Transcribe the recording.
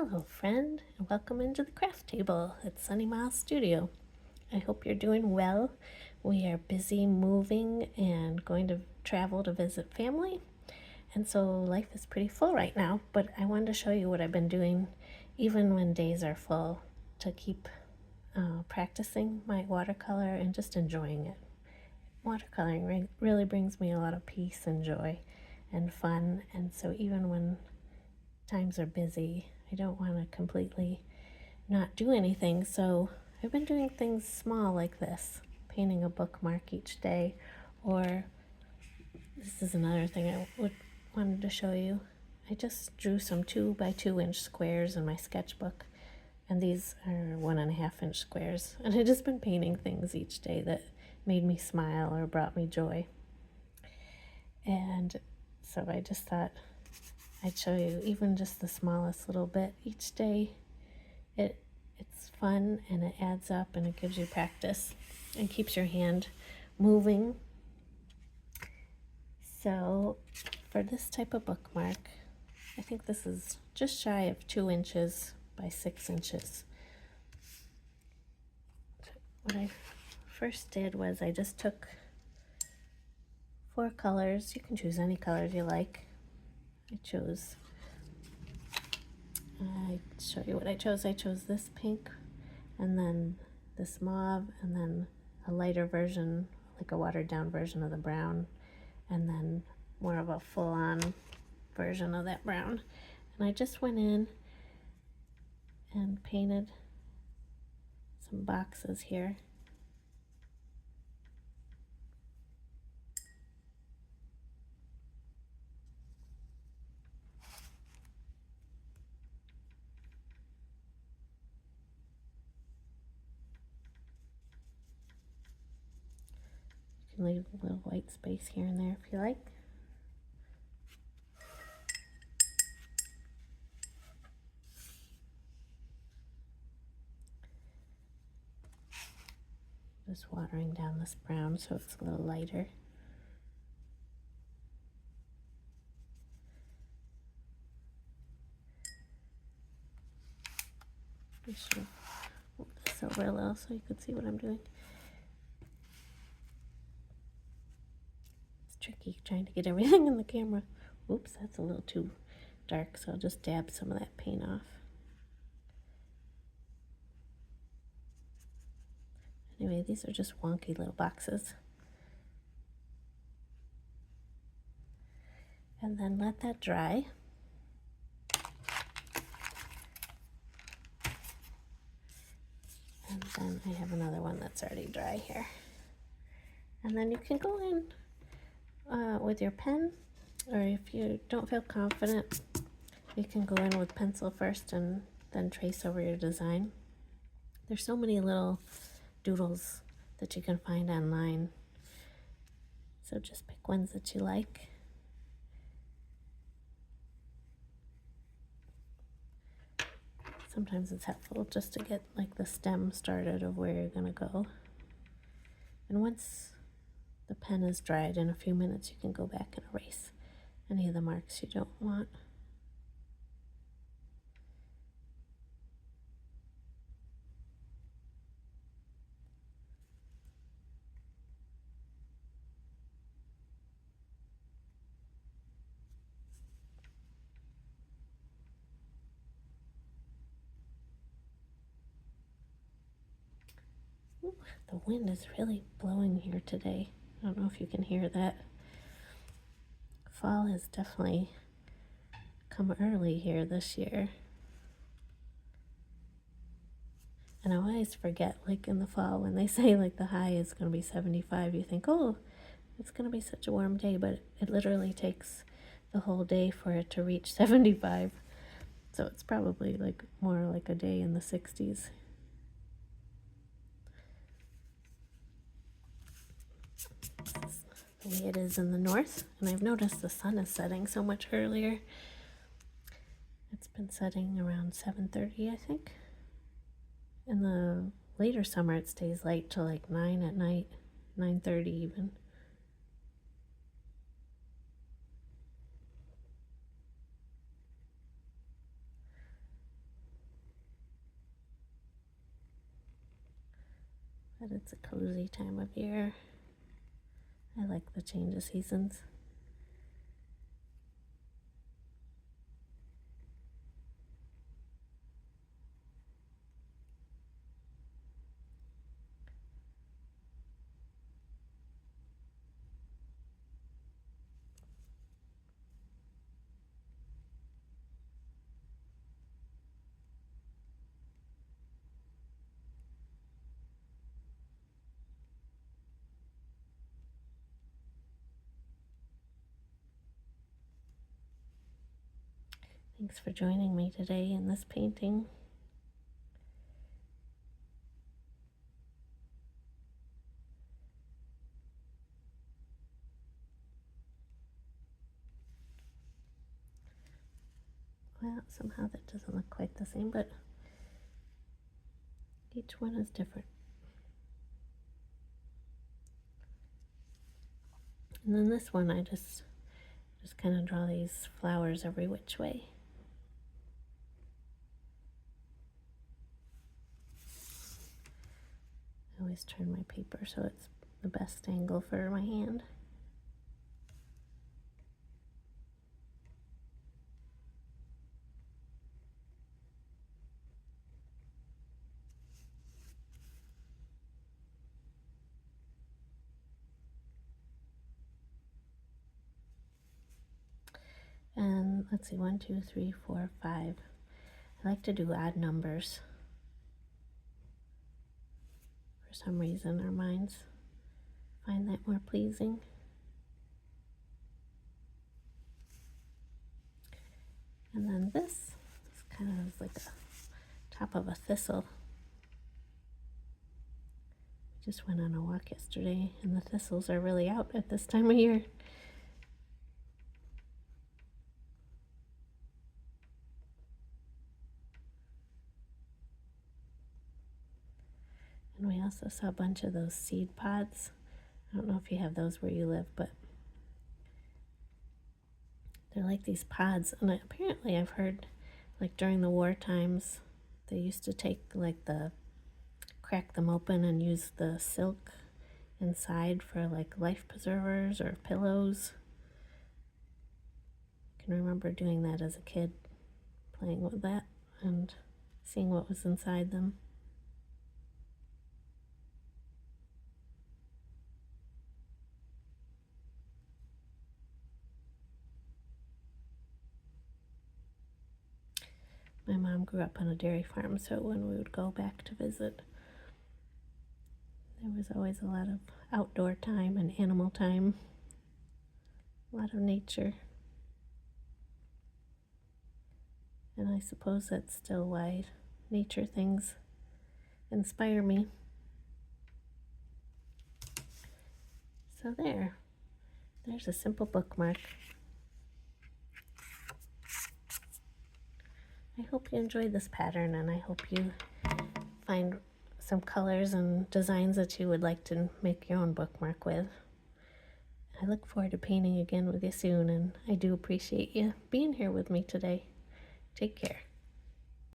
Hello, friend, and welcome into the craft table at Sunny Miles Studio. I hope you're doing well. We are busy moving and going to travel to visit family, and so life is pretty full right now, but I wanted to show you what I've been doing even when days are full to keep practicing my watercolor and just enjoying it. Watercoloring really brings me a lot of peace and joy and fun, and so even when times are busy, I don't want to completely not do anything, so I've been doing things small like this, painting a bookmark each day, or this is another thing wanted to show you. I just drew some 2 by 2 inch squares in my sketchbook, and these are 1.5 inch squares, and I've just been painting things each day that made me smile or brought me joy. And so I just thought I'd show you even just the smallest little bit each day. It's fun and it adds up and it gives you practice and keeps your hand moving. So for this type of bookmark, I think this is just shy of 2 inches by 6 inches. What I first did was I just took 4 colors. You can choose any colors you like. I'll show you what I chose. I chose this pink, and then this mauve, and then a lighter version, like a watered down version of the brown, and then more of a full-on version of that brown. And I just went in and painted some boxes here. You can leave a little white space here and there if you like. Just watering down this brown so it's a little lighter. I should move this over a little so you can see what I'm doing. It's tricky trying to get everything in the camera. Oops, that's a little too dark, so I'll just dab some of that paint off. Anyway, these are just wonky little boxes. And then let that dry. And then I have another one that's already dry here. And then you can go in with your pen, or if you don't feel confident, you can go in with pencil first and then trace over your design. There's so many little doodles that you can find online, so just pick ones that you like. Sometimes it's helpful just to get like the stem started of where you're gonna go. And once the pen is dried, in a few minutes you can go back and erase any of the marks you don't want. Ooh, the wind is really blowing here today. I don't know if you can hear that. Fall has definitely come early here this year. And I always forget, like in the fall, when they say like the high is going to be 75, you think, oh, it's going to be such a warm day, but it literally takes the whole day for it to reach 75. So it's probably like more like a day in the 60s. This is the way it is in the north, and I've noticed the sun is setting so much earlier. It's been setting around 7:30, I think. In the later summer, it stays light till like 9 at night, 9:30 even. But it's a cozy time of year. I like the change of seasons. Thanks for joining me today in this painting. Well, somehow that doesn't look quite the same, but each one is different. And then this one, I just kind of draw these flowers every which way. I always turn my paper so it's the best angle for my hand. And let's see, 1, 2, 3, 4, 5. I like to do odd numbers. For some reason, our minds find that more pleasing. And then this is kind of like a top of a thistle. Just went on a walk yesterday, and the thistles are really out at this time of year. And we also saw a bunch of those seed pods. I don't know if you have those where you live, but they're like these pods. And apparently I've heard, like during the war times, they used to take crack them open and use the silk inside for like life preservers or pillows. I can remember doing that as a kid, playing with that and seeing what was inside them. My mom grew up on a dairy farm, so when we would go back to visit, there was always a lot of outdoor time and animal time, a lot of nature. And I suppose that's still why nature things inspire me. So there's a simple bookmark. I hope you enjoyed this pattern, and I hope you find some colors and designs that you would like to make your own bookmark with. I look forward to painting again with you soon, and I do appreciate you being here with me today. Take care.